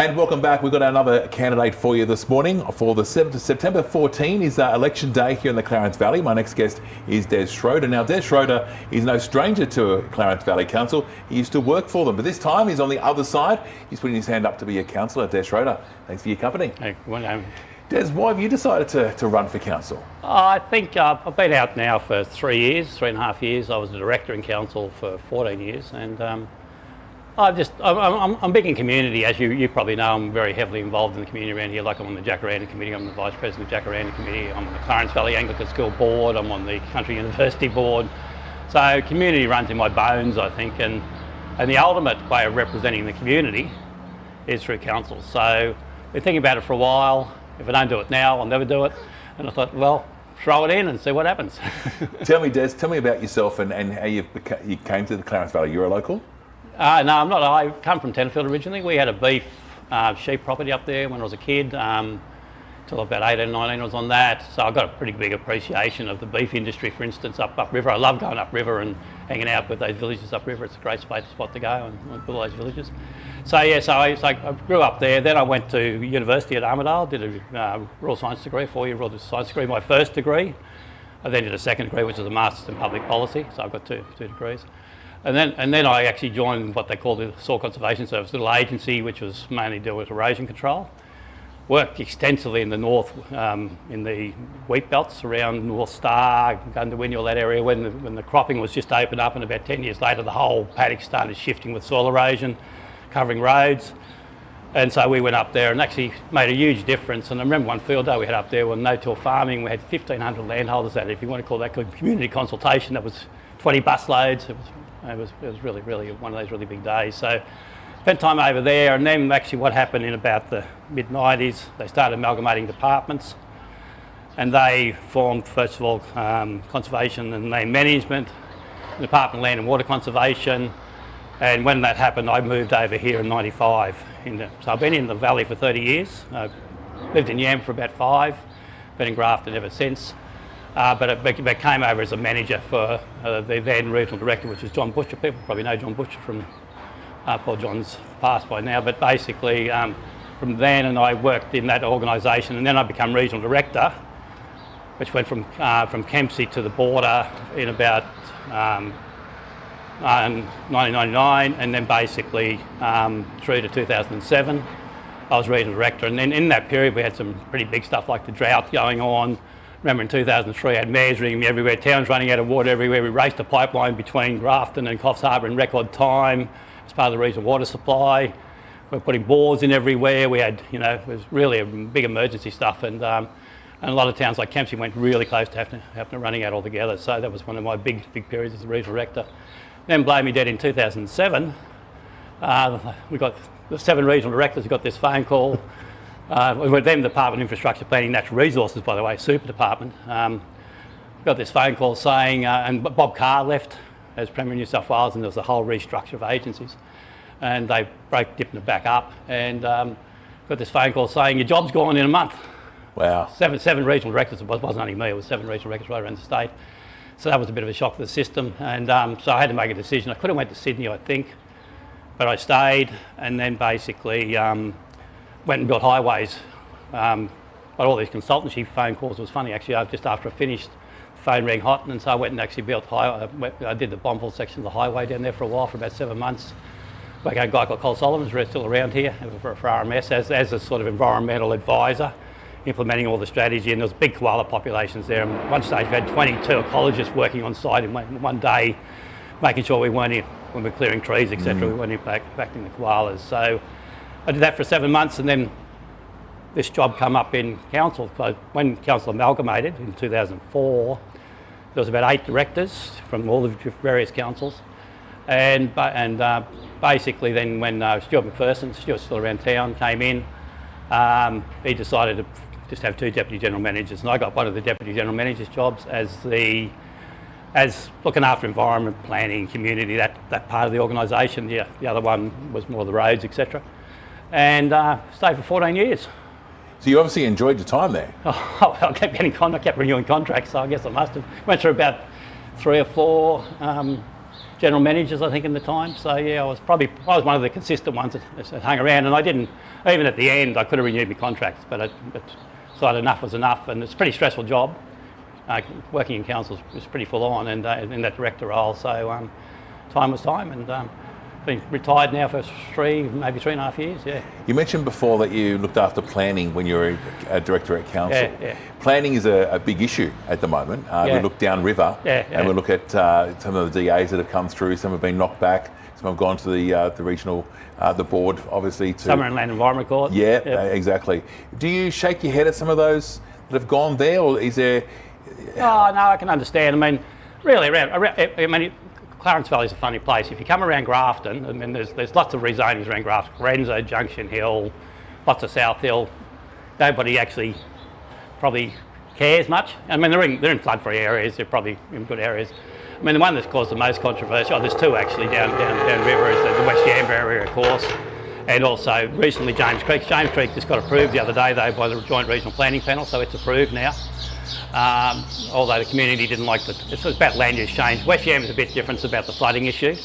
And welcome back. We've got another candidate for you this morning. For the September 14 is election day here in the Clarence Valley. My next guest is Des Schroder. Now, Des Schroder is no stranger to Clarence Valley Council. He used to work for them, but this time he's on the other side. He's putting his hand up to be a councillor. Des Schroder, thanks for your company. Hey, Des, why have you decided to run for council? I think I've been out now for 3.5 years. I was a director in council for 14 years, and I'm big in community, as you probably know. I'm very heavily involved in the community around here. Like, I'm on the Jacaranda Committee, I'm the Vice President of the Jacaranda Committee, I'm on the Clarence Valley Anglican School Board, I'm on the Country University Board. So community runs in my bones, I think, and the ultimate way of representing the community is through council. So I've been thinking about it for a while. If I don't do it now, I'll never do it. And I thought, well, throw it in and see what happens. Tell me, Des, tell me about yourself and how you came to the Clarence Valley. You're a local? No, I'm not. I come from Tenterfield originally. We had a beef sheep property up there when I was a kid. Till about 18, 19 I was on that. So I got a pretty big appreciation of the beef industry, for instance, upriver. I love going upriver and hanging out with those villages upriver. It's a great spot to go and build those villages. So yeah, I grew up there. Then I went to university at Armidale, did a rural science degree, 4-year rural science degree, my first degree. I then did a second degree, which was a master's in public policy. So I've got two degrees. And then I actually joined what they call the Soil Conservation Service, a little agency which was mainly deal with erosion control. Worked extensively in the north, in the wheat belts around North Star, Gundawinny, all that area, when the cropping was just opened up, and about 10 years later the whole paddock started shifting with soil erosion, covering roads. And so we went up there and actually made a huge difference. And I remember one field day we had up there with no-till farming. We had 1,500 landholders at it. If you want to call that community consultation, that was 20 bus loads. It was really one of those really big days. So spent time over there, and then actually what happened in about the mid-90s, they started amalgamating departments, and they formed, first of all, Conservation and Land Management, Department of Land and Water Conservation, and when that happened I moved over here in 95. So I've been in the valley for 30 years, lived in Yam for about 5, been in Grafton ever since. But I came over as a manager for the then regional director, which was John Butcher. People probably know John Butcher from Paul John's passed by now. But basically, from then, and I worked in that organisation, and then I became regional director, which went from Kempsey to the border in about 1999, and then basically through to 2007, I was regional director. And then in that period, we had some pretty big stuff like the drought going on. Remember in 2003, I had mayors ringing me everywhere, towns running out of water everywhere. We raced a pipeline between Grafton and Coffs Harbour in record time as part of the regional water supply. We were putting bores in everywhere. We had, it was really a big emergency stuff, and a lot of towns like Kempsey went really close to having to running out altogether. So that was one of my big periods as a regional director. Then blame me dead in 2007. We got the 7 regional directors. We got this phone call. We were then the Department of Infrastructure, Planning, Natural Resources, by the way, super department. Got this phone call saying, and Bob Carr left as Premier of New South Wales, and there was a whole restructure of agencies, and they dipping it back up, and got this phone call saying your job's gone in a month. Wow. Seven regional directors. It wasn't only me. It was 7 regional directors right around the state. So that was a bit of a shock to the system, and so I had to make a decision. I could have went to Sydney, I think, but I stayed, and then basically went and built highways. But all these consultancy phone calls was funny actually. Just after I finished, the phone rang hot, and so I went and actually built I did the Bombville section of the highway down there for a while, for about 7 months. Like a guy called Cole Solomon, who's still around here for RMS as a sort of environmental advisor, implementing all the strategy. And there was big koala populations there. And at one stage we had 22 ecologists working on site in one day, making sure we weren't when we were clearing trees, etc. We weren't impacting the koalas. So I did that for 7 months, and then this job come up in council. So when council amalgamated in 2004, there was about 8 directors from all the various councils, and basically then when Stuart McPherson, Stuart's still around town, came in, he decided to just have 2 deputy general managers, and I got one of the deputy general managers' jobs as looking after environment, planning, community, that part of the organisation. The other one was more the roads, etc. And stayed for 14 years. So you obviously enjoyed your time there. Oh, I kept renewing contracts, so I guess I must have. Went through about 3 or 4 general managers, I think, in the time. So yeah, I was one of the consistent ones that hung around, and I didn't, even at the end, I could have renewed my contract, but thought enough was enough, and it's a pretty stressful job. Working in council is pretty full on, and in that director role, so time was time, and been retired now for maybe 3.5 years, yeah. You mentioned before that you looked after planning when you were a director at council. Yeah. Planning is a big issue at the moment. We look downriver and we look at some of the DAs that have come through. Some have been knocked back. Some have gone to the regional, the board, obviously. Some are in Land Environment Court. Yeah, exactly. Do you shake your head at some of those that have gone there, or is there... Oh, no, I can understand. I mean, really, Clarence Valley is a funny place. If you come around Grafton, I mean, there's lots of rezonings around Grafton, Renzo, Junction Hill, lots of South Hill. Nobody actually probably cares much. I mean, they're in flood-free areas. They're probably in good areas. I mean, the one that's caused the most controversy, there's two actually down river, is the West Yamba area, of course, and also recently James Creek. James Creek just got approved the other day, though, by the Joint Regional Planning Panel, so it's approved now. Although the community didn't like it was about land use change. West Yam is a bit different, it's about the flooding issue,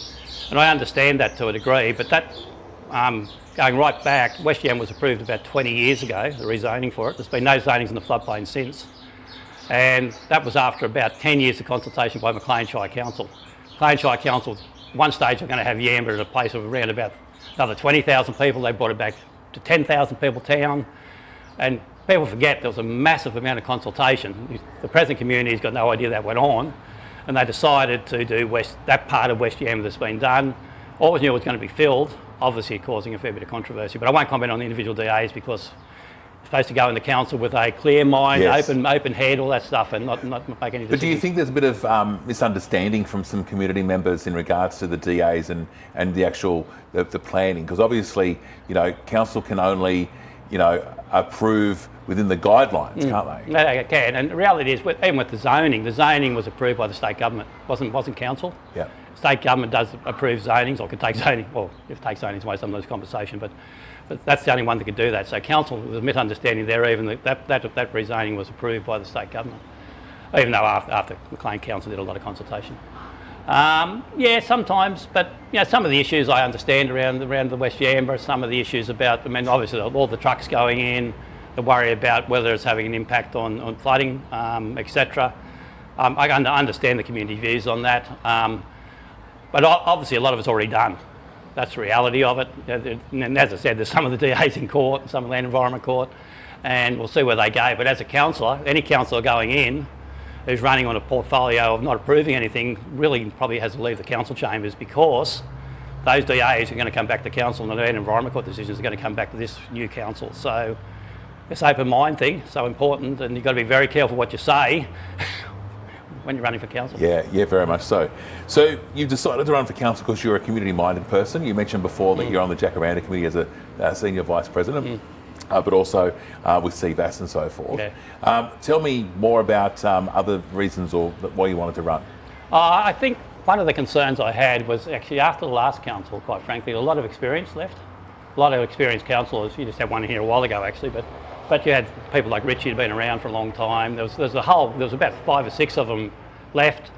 and I understand that to a degree, but that, going right back, West Yam was approved about 20 years ago, the rezoning for it. There's been no zonings in the floodplain since, and that was after about 10 years of consultation by Maclean Shire Council. Maclean Shire Council, one stage are going to have Yamba at a place of around about another 20,000 people. They brought it back to 10,000 people town, and people forget there was a massive amount of consultation. The present community's got no idea that went on, and they decided to do that part of West Yamba that's been done. Always knew it was going to be filled, obviously causing a fair bit of controversy. But I won't comment on the individual DAs because you're supposed to go into council with a clear mind, open head, all that stuff, and not make any decisions. But do you think there's a bit of misunderstanding from some community members in regards to the DAs and the actual the planning? Because obviously, council can only, approve within the guidelines, can't they? They can, and the reality is, even with the zoning was approved by the state government, wasn't council. Yeah. State government does approve zonings, or can take zoning. Well, if it takes zonings away, some of those conversation, but that's the only one that could do that. So council, there's a misunderstanding there. Even that rezoning was approved by the state government, even though after Maclean Council did a lot of consultation. Yeah, sometimes, but some of the issues I understand around the West Yamba. Some of the issues about, obviously all the trucks going in, the worry about whether it's having an impact on flooding, etc. I understand the community views on that, but obviously a lot of it's already done. That's the reality of it. And as I said, there's some of the DAs in court, some of the Land Environment Court, and we'll see where they go. But as a councillor, any councillor going in who's running on a portfolio of not approving anything really probably has to leave the council chambers, because those DAs are going to come back to council, and the Land Environment Court decisions are going to come back to this new council. So this open mind thing, so important, and you've got to be very careful what you say when you're running for council. Yeah, very much so. So you've decided to run for council because you're a community-minded person. You mentioned before that you're on the Jacaranda Committee as a senior vice president, but also with CVAS and so forth. Yeah. Tell me more about other reasons or why you wanted to run. I think one of the concerns I had was actually after the last council, quite frankly, a lot of experience left. A lot of experienced councillors. You just had one here a while ago actually, but you had people like Richie who'd been around for a long time. There was about 5 or 6 of them left,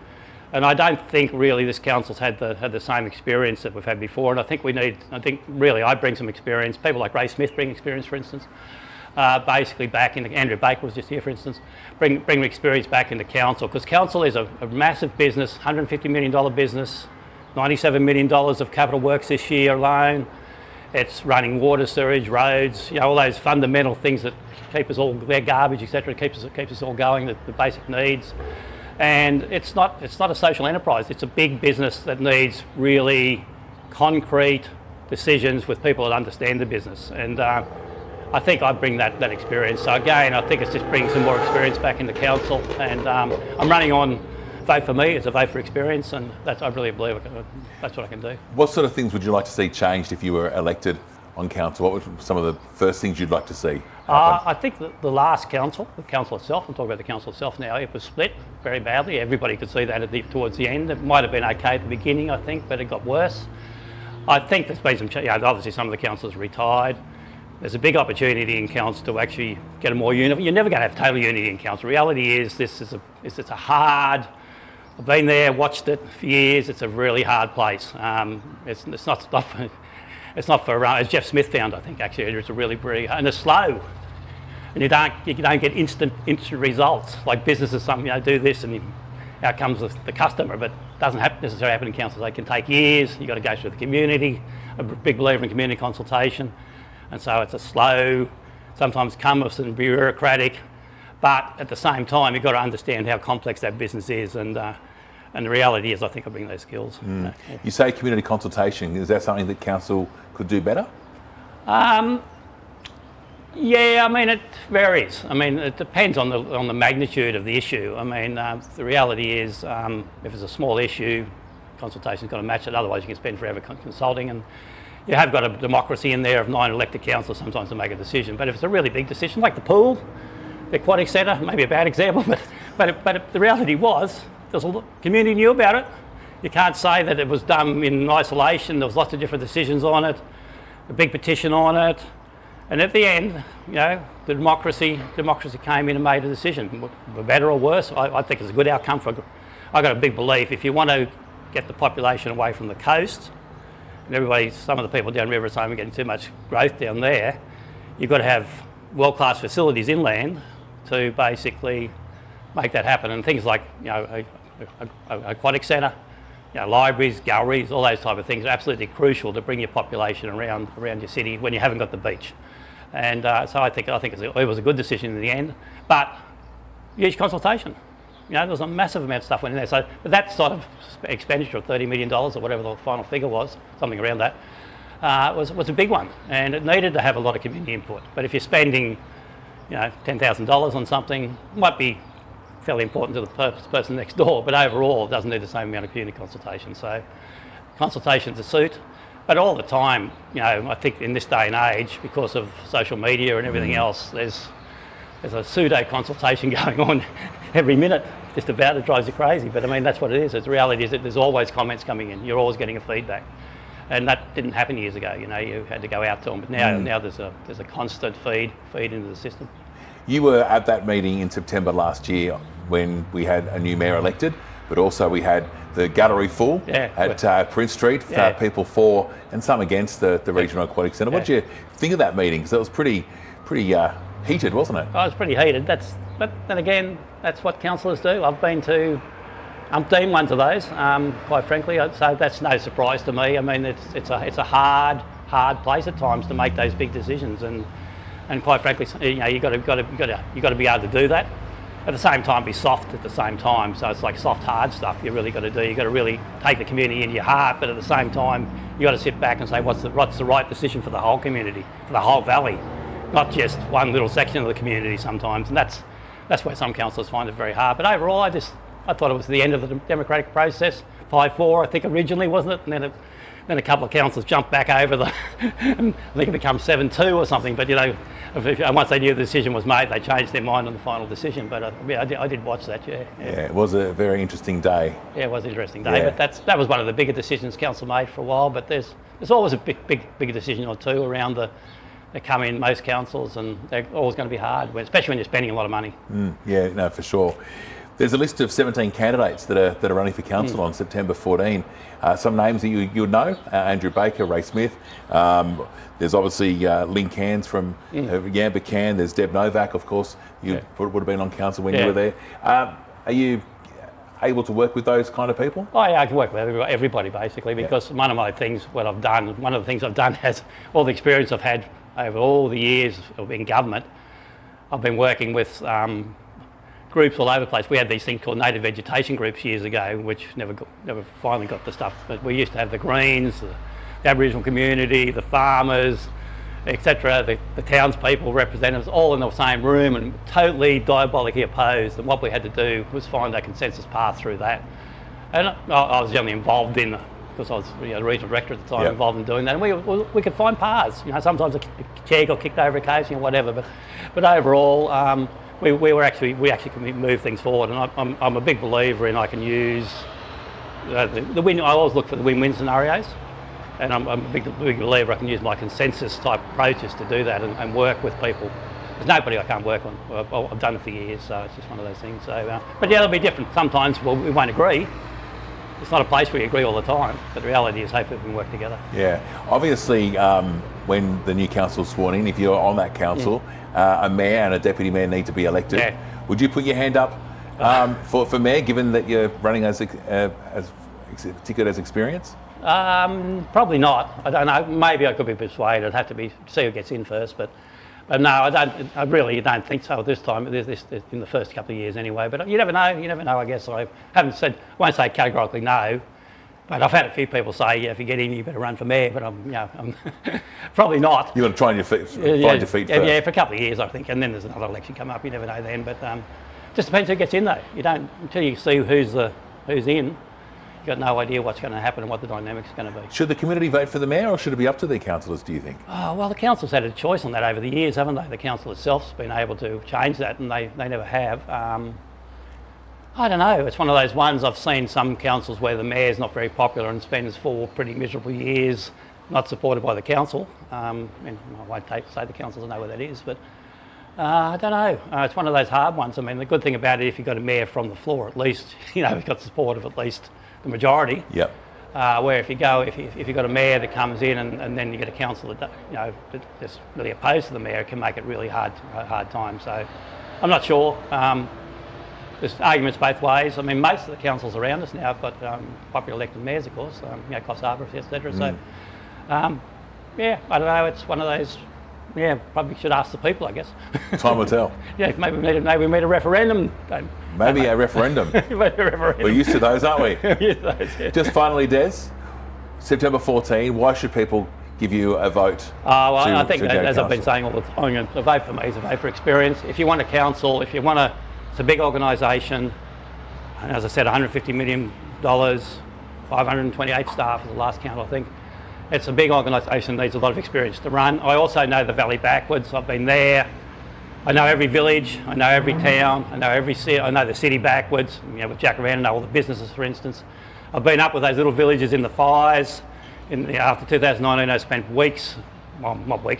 and I don't think really this council's had the same experience that we've had before. And I think really I bring some experience. People like Ray Smith bring experience, for instance. Basically back into, Andrew Baker was just here, for instance, bring experience back into council, because council is a massive business, $150 million business, $97 million of capital works this year alone. It's running water, sewage, roads, all those fundamental things that keep us all, their garbage, etc. keeps us all going, the basic needs. And it's not a social enterprise. It's a big business that needs really concrete decisions with people that understand the business. And I think I bring that experience. So again, I think it's just bringing some more experience back into council. And I'm running on Vote For Me. It's a vote for experience, and I really believe that's what I can do. What sort of things would you like to see changed if you were elected on council? What were some of the first things you'd like to see happen? I think the last council, the council itself, I'm talking about the council itself now, it was split very badly. Everybody could see that towards the end. It might have been okay at the beginning, I think, but it got worse. I think there's been some change. Obviously some of the councillors retired. There's a big opportunity in council to actually get a more unity. You're never going to have total unity in council. The reality is it's a hard I've been there, watched it for years. It's a really hard place. It's not for as Jeff Smith found, I think, actually. It's a really and it's slow. And you don't get instant results. Like businesses, do this and out comes the customer, but it doesn't necessarily happen in councils. They can take years. You've got to go through the community. I'm a big believer in community consultation. And so it's a slow, sometimes cumbersome, bureaucratic, but at the same time, you've got to understand how complex that business is. And the reality is, I think I bring those skills. Yeah. You say community consultation. Is that something that council could do better? Yeah, I mean, it varies. I mean, it depends on the magnitude of the issue. I mean, the reality is, if it's a small issue, consultation's got to match it. Otherwise, you can spend forever consulting. And you have got a democracy in there of 9 elected councillors sometimes to make a decision. But if it's a really big decision, like the pool, the aquatic centre, maybe a bad example, but the reality was, the community knew about it. You can't say that it was done in isolation. There was lots of different decisions on it, a big petition on it. And at the end, the democracy came in and made a decision. For better or worse, I think it's a good outcome. I've got a big belief, if you want to get the population away from the coast, and some of the people downriver are saying we're getting too much growth down there, you've got to have world-class facilities inland to basically make that happen. And things like, an aquatic centre, libraries, galleries, all those type of things are absolutely crucial to bring your population around your city when you haven't got the beach. And so I think it was a good decision in the end, but huge consultation. There was a massive amount of stuff went in there. So, but that sort of expenditure of $30 million or whatever the final figure was, something around that, was a big one, and it needed to have a lot of community input. But if you're spending, $10,000 on something, it might be fairly important to the person next door, but overall it doesn't need the same amount of community consultation. So consultation's a suit, but all the time, I think in this day and age, because of social media and everything else, there's a pseudo consultation going on every minute, just about. It drives you crazy, but I mean, that's what it is. The reality is that there's always comments coming in. You're always getting a feedback. And that didn't happen years ago, you had to go out to them, but now there's a constant feed into the system. You were at that meeting in September last year when we had a new mayor elected, but also we had the gallery full at Prince Street, people for and some against the Regional Aquatic Centre. What did you think of that meeting? Because it was pretty heated, wasn't it? Oh, it was pretty heated. But then again, that's what councillors do. I've been to umpteen ones of those, quite frankly, so that's no surprise to me. I mean, it's a hard place at times to make those big decisions, and quite frankly, you got to be able to do that. At the same time, be soft at the same time. So it's like soft, hard stuff you really got to do. You got to really take the community into your heart, but at the same time, you got to sit back and say what's the right decision for the whole community, for the whole valley, not just one little section of the community sometimes. And that's where some councillors find it very hard. But overall, I thought it was the end of the democratic process. 5-4, I think originally, wasn't it? And then a couple of councillors jumped back over I think it becomes 7-2 or something. But once they knew the decision was made, they changed their mind on the final decision. But I did watch that. Yeah, it was a very interesting day. Yeah, it was an interesting day. Yeah. But that was one of the bigger decisions council made for a while. But there's always a big decision or two around they come in, most councils, and they're always going to be hard, especially when you're spending a lot of money. Yeah, no, for sure. There's a list of 17 candidates that are running for council on September 14. Some names that you'll know: Andrew Baker, Ray Smith. There's obviously Lynn Cairns from Yamba Can. There's Deb Novak, of course. You would have been on council when you were there. Are you able to work with those kind of people? Oh yeah, I can work with everybody basically, because one of the things I've done has all the experience I've had over all the years of in government. I've been working with groups all over the place. We had these things called native vegetation groups years ago, which never finally got the stuff. But we used to have the Greens, the Aboriginal community, the farmers, etc., the townspeople, representatives, all in the same room and totally diabolically opposed. And what we had to do was find a consensus path through that. And I was only involved in, because I was the regional director at the time, involved in doing that. And we could find paths. Sometimes a chair got kicked over occasionally or whatever. But overall, we actually can move things forward. And I'm a big believer in I can use the win. I always look for the win-win scenarios. And I'm a big believer I can use my consensus type approaches to do that and work with people there's nobody I can't work on. Well, I've done it for years, so it's just one of those things. So, but yeah, it'll be different. Sometimes we won't agree. It's not a place where you agree all the time, but the reality is hopefully we can work together. Yeah, obviously when the new council's sworn in, if you're on that council, a mayor and a deputy mayor need to be elected. Yeah. Would you put your hand up for mayor, given that you're running as ticket as experience? Probably not. I don't know. Maybe I could be persuaded. I'd have to see who gets in first, but no, I don't. I really don't think so this time. This in the first couple of years anyway. But you never know. You never know. I guess I won't say categorically no, but I've had a few people say, yeah, if you get in, you better run for mayor. But I'm probably not. You want to try and find your feet first. Yeah, for a couple of years I think, and then there's another election come up. You never know then. But just depends who gets in though. You don't until you see who's in. Got no idea what's going to happen and what the dynamic's going to be. Should the community vote for the mayor, or should it be up to the councillors, do you think? Oh, well, the council's had a choice on that over the years, haven't they? The council itself's been able to change that, and they never have. I don't know. It's one of those ones I've seen some councils where the mayor's not very popular and spends 4 pretty miserable years not supported by the council. And I won't say the councils know where that is, but I don't know. It's one of those hard ones. I mean, the good thing about it, if you've got a mayor from the floor, at least, you've got support of at least the majority. Yep. Where if you've got a mayor that comes in and then you get a council that that's really opposed to the mayor, it can make it really hard time. So I'm not sure. There's arguments both ways. I mean, most of the councils around us now have got popular elected mayors, of course. Coss Harbour, etc. So yeah, I don't know. It's one of those. Yeah, probably should ask the people, I guess. Time will tell. Yeah, maybe we need a referendum. Maybe a referendum. We're used to those, aren't we? Yeah. Just finally, Des, September 14, why should people give you a vote? I think, as I've been saying all the time, a vote for me is a vote for experience. If you want a council, it's a big organisation, and as I said, $150 million, 528 staff is the last count, I think. It's a big organisation, needs a lot of experience to run. I also know the valley backwards. I've been there. I know every village. I know every town. I know the city backwards. With Jacaranda, I know all the businesses, for instance. I've been up with those little villages in the fires. After 2019, I spent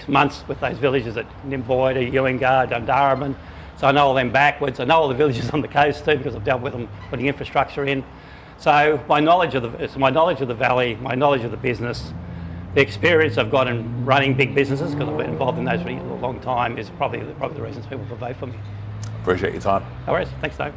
months with those villages at Nimboida, Ewingar, Dundaraman. So I know all them backwards. I know all the villages on the coast too, because I've dealt with them putting infrastructure in. So my knowledge of the valley, my knowledge of the business, the experience I've got in running big businesses, because I've been involved in those for a long time, is probably the reasons people will vote for me. Appreciate your time. No worries. Thanks, Dave.